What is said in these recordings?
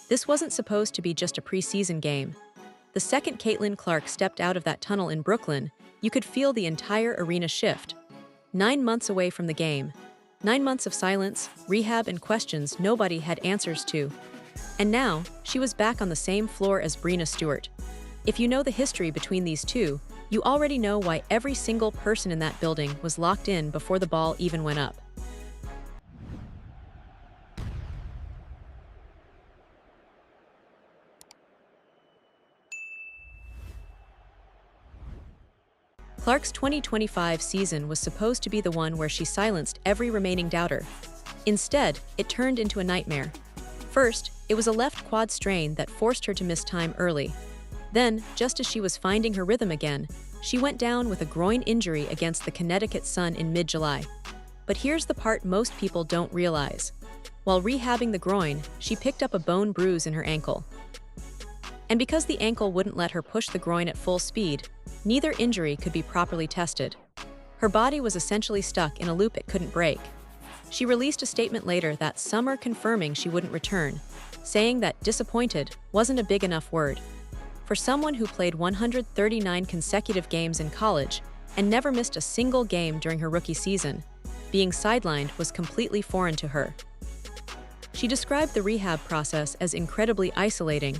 This wasn't supposed to be just a preseason game. The second Caitlin Clark stepped out of that tunnel in Brooklyn, you could feel the entire arena shift. 9 months away from the game. 9 months of silence, rehab, and questions nobody had answers to. And now, she was back on the same floor as Breanna Stewart. If you know the history between these two, you already know why every single person in that building was locked in before the ball even went up. Clark's 2025 season was supposed to be the one where she silenced every remaining doubter. Instead, it turned into a nightmare. First, it was a left quad strain that forced her to miss time early. Then, just as she was finding her rhythm again, she went down with a groin injury against the Connecticut Sun in mid-July. But here's the part most people don't realize. While rehabbing the groin, she picked up a bone bruise in her ankle. And because the ankle wouldn't let her push the groin at full speed, neither injury could be properly tested. Her body was essentially stuck in a loop it couldn't break. She released a statement later that summer confirming she wouldn't return, saying that disappointed wasn't a big enough word. For someone who played 139 consecutive games in college and never missed a single game during her rookie season, being sidelined was completely foreign to her. She described the rehab process as incredibly isolating.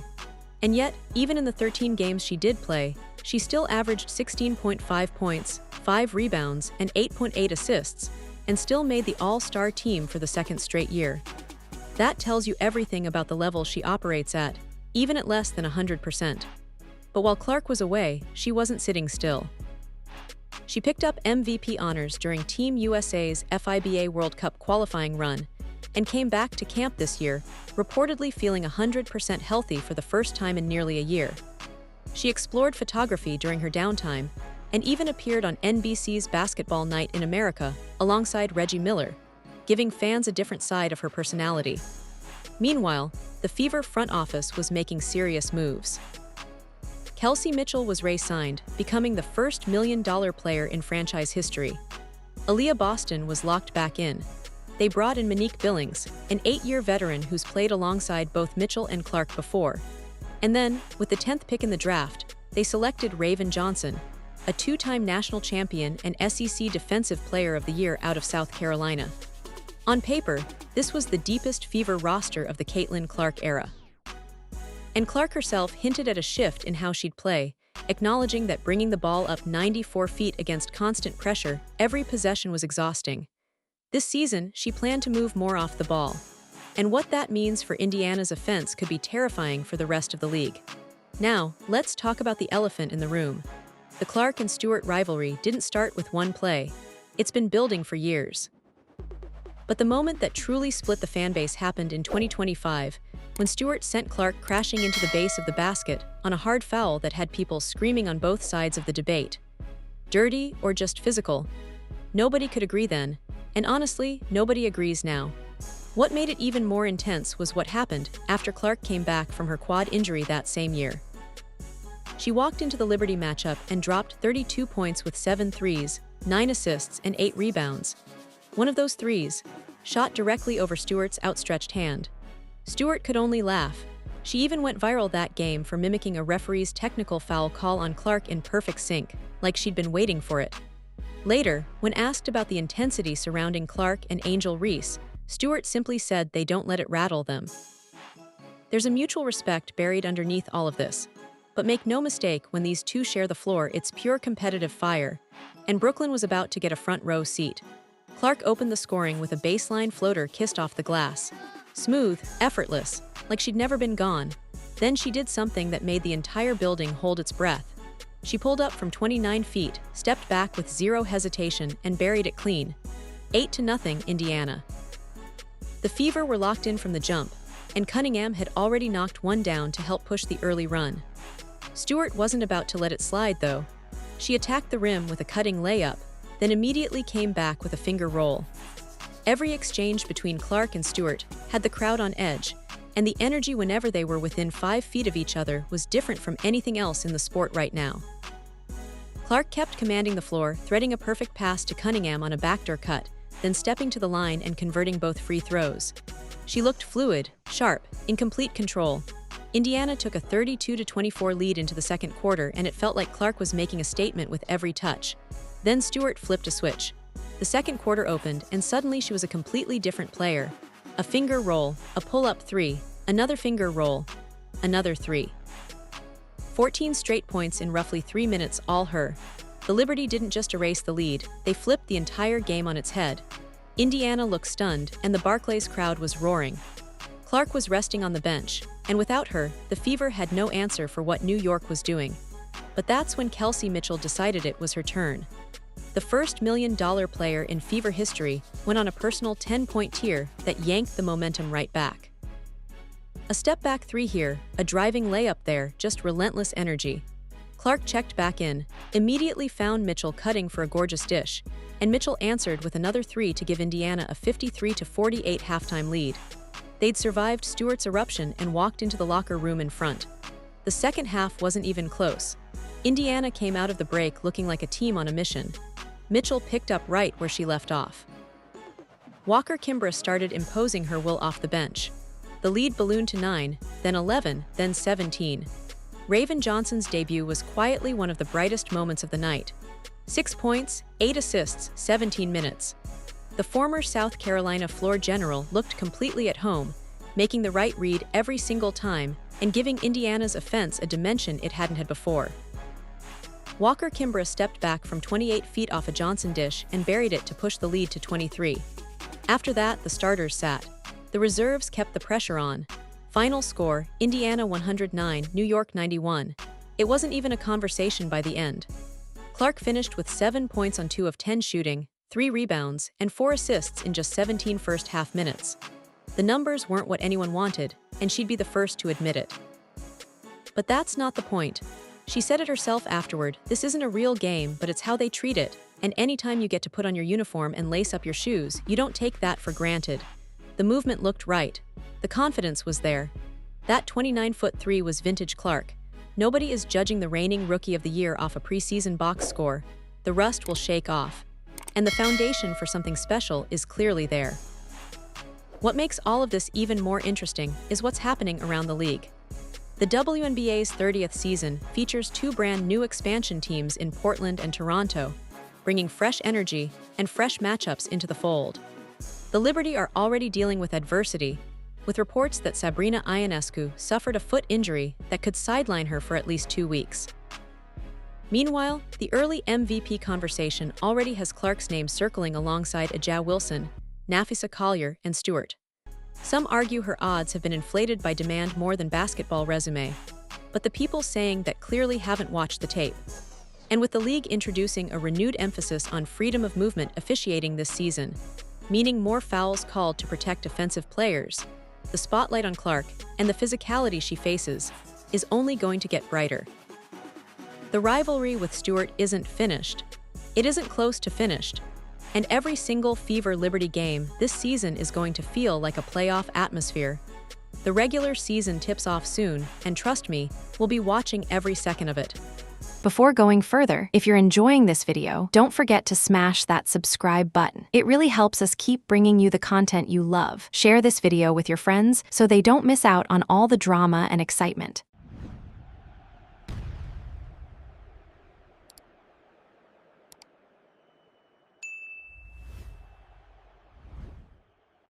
And yet, even in the 13 games she did play, she still averaged 16.5 points, 5 rebounds, and 8.8 assists, and still made the All-Star team for the second straight year. That tells you everything about the level she operates at, even at less than 100%. But while Clark was away, she wasn't sitting still. She picked up MVP honors during Team USA's FIBA World Cup qualifying run, and came back to camp this year, reportedly feeling 100% healthy for the first time in nearly a year. She explored photography during her downtime, and even appeared on NBC's Basketball Night in America alongside Reggie Miller, giving fans a different side of her personality. Meanwhile, the Fever front office was making serious moves. Kelsey Mitchell was re-signed, becoming the first $1 million player in franchise history. Aliyah Boston was locked back in. They brought in Monique Billings, an 8-year veteran who's played alongside both Mitchell and Clark before. And then, with the 10th pick in the draft, they selected Raven Johnson, a 2-time national champion and SEC Defensive Player of the Year out of South Carolina. On paper, this was the deepest Fever roster of the Caitlin Clark era. And Clark herself hinted at a shift in how she'd play, acknowledging that bringing the ball up 94 feet against constant pressure every possession was exhausting. This season, she planned to move more off the ball. And what that means for Indiana's offense could be terrifying for the rest of the league. Now, let's talk about the elephant in the room. The Clark and Stewart rivalry didn't start with one play. It's been building for years. But the moment that truly split the fanbase happened in 2025, when Stewart sent Clark crashing into the base of the basket on a hard foul that had people screaming on both sides of the debate. Dirty or just physical? Nobody could agree then, and honestly, nobody agrees now. What made it even more intense was what happened after Clark came back from her quad injury that same year. She walked into the Liberty matchup and dropped 32 points with 7 threes, 9 assists, and 8 rebounds. One of those threes shot directly over Stewart's outstretched hand. Stewart could only laugh. She even went viral that game for mimicking a referee's technical foul call on Clark in perfect sync, like she'd been waiting for it. Later, when asked about the intensity surrounding Clark and Angel Reese, Stewart simply said they don't let it rattle them. There's a mutual respect buried underneath all of this. But make no mistake, when these two share the floor, it's pure competitive fire. And Brooklyn was about to get a front row seat. Clark opened the scoring with a baseline floater kissed off the glass. Smooth, effortless, like she'd never been gone. Then she did something that made the entire building hold its breath. She pulled up from 29 feet, stepped back with zero hesitation, and buried it clean. 8-0 Indiana. The Fever were locked in from the jump, and Cunningham had already knocked one down to help push the early run. Stewart wasn't about to let it slide, though. She attacked the rim with a cutting layup, then immediately came back with a finger roll. Every exchange between Clark and Stewart had the crowd on edge, and the energy whenever they were within 5 feet of each other was different from anything else in the sport right now. Clark kept commanding the floor, threading a perfect pass to Cunningham on a backdoor cut, then stepping to the line and converting both free throws. She looked fluid, sharp, in complete control. Indiana took a 32-24 lead into the second quarter, and it felt like Clark was making a statement with every touch. Then Stewart flipped a switch. The second quarter opened, and suddenly she was a completely different player. A finger roll, a pull-up three, another finger roll, another three. 14 straight points in roughly 3 minutes, all her. The Liberty didn't just erase the lead, they flipped the entire game on its head. Indiana looked stunned, and the Barclays crowd was roaring. Clark was resting on the bench, and without her, the Fever had no answer for what New York was doing. But that's when Kelsey Mitchell decided it was her turn. The first $1 million player in Fever history went on a personal 10-point tier that yanked the momentum right back. A step-back three here, a driving layup there, just relentless energy. Clark checked back in, immediately found Mitchell cutting for a gorgeous dish, and Mitchell answered with another three to give Indiana a 53-48 halftime lead. They'd survived Stewart's eruption and walked into the locker room in front. The second half wasn't even close. Indiana came out of the break looking like a team on a mission. Mitchell picked up right where she left off. Walker Kimbrough started imposing her will off the bench. The lead ballooned to 9, then 11, then 17. Raven Johnson's debut was quietly one of the brightest moments of the night. 6 points, 8 assists, 17 minutes. The former South Carolina floor general looked completely at home, making the right read every single time and giving Indiana's offense a dimension it hadn't had before. Walker Kimbrough stepped back from 28 feet off a Johnson dish and buried it to push the lead to 23. After that, the starters sat. The reserves kept the pressure on. Final score, Indiana 109, New York 91. It wasn't even a conversation by the end. Clark finished with 7 points on 2 of 10 shooting, 3 rebounds, and 4 assists in just 17 first-half minutes. The numbers weren't what anyone wanted, and she'd be the first to admit it. But that's not the point. She said it herself afterward, this isn't a real game, but it's how they treat it, and anytime you get to put on your uniform and lace up your shoes, you don't take that for granted. The movement looked right. The confidence was there. That 29-foot three was vintage Clark. Nobody is judging the reigning Rookie of the Year off a preseason box score. The rust will shake off. And the foundation for something special is clearly there. What makes all of this even more interesting is what's happening around the league. The WNBA's 30th season features 2 brand new expansion teams in Portland and Toronto, bringing fresh energy and fresh matchups into the fold. The Liberty are already dealing with adversity, with reports that Sabrina Ionescu suffered a foot injury that could sideline her for at least 2 weeks. Meanwhile, the early MVP conversation already has Clark's name circling alongside A'ja Wilson, Napheesa Collier, and Stewart. Some argue her odds have been inflated by demand more than basketball resume, but the people saying that clearly haven't watched the tape. And with the league introducing a renewed emphasis on freedom of movement officiating this season, meaning more fouls called to protect offensive players, the spotlight on Clark and the physicality she faces is only going to get brighter. The rivalry with Stewart isn't finished. It isn't close to finished. And every single Fever Liberty game this season is going to feel like a playoff atmosphere. The regular season tips off soon, and trust me, we'll be watching every second of it. Before going further, if you're enjoying this video, don't forget to smash that subscribe button. It really helps us keep bringing you the content you love. Share this video with your friends so they don't miss out on all the drama and excitement.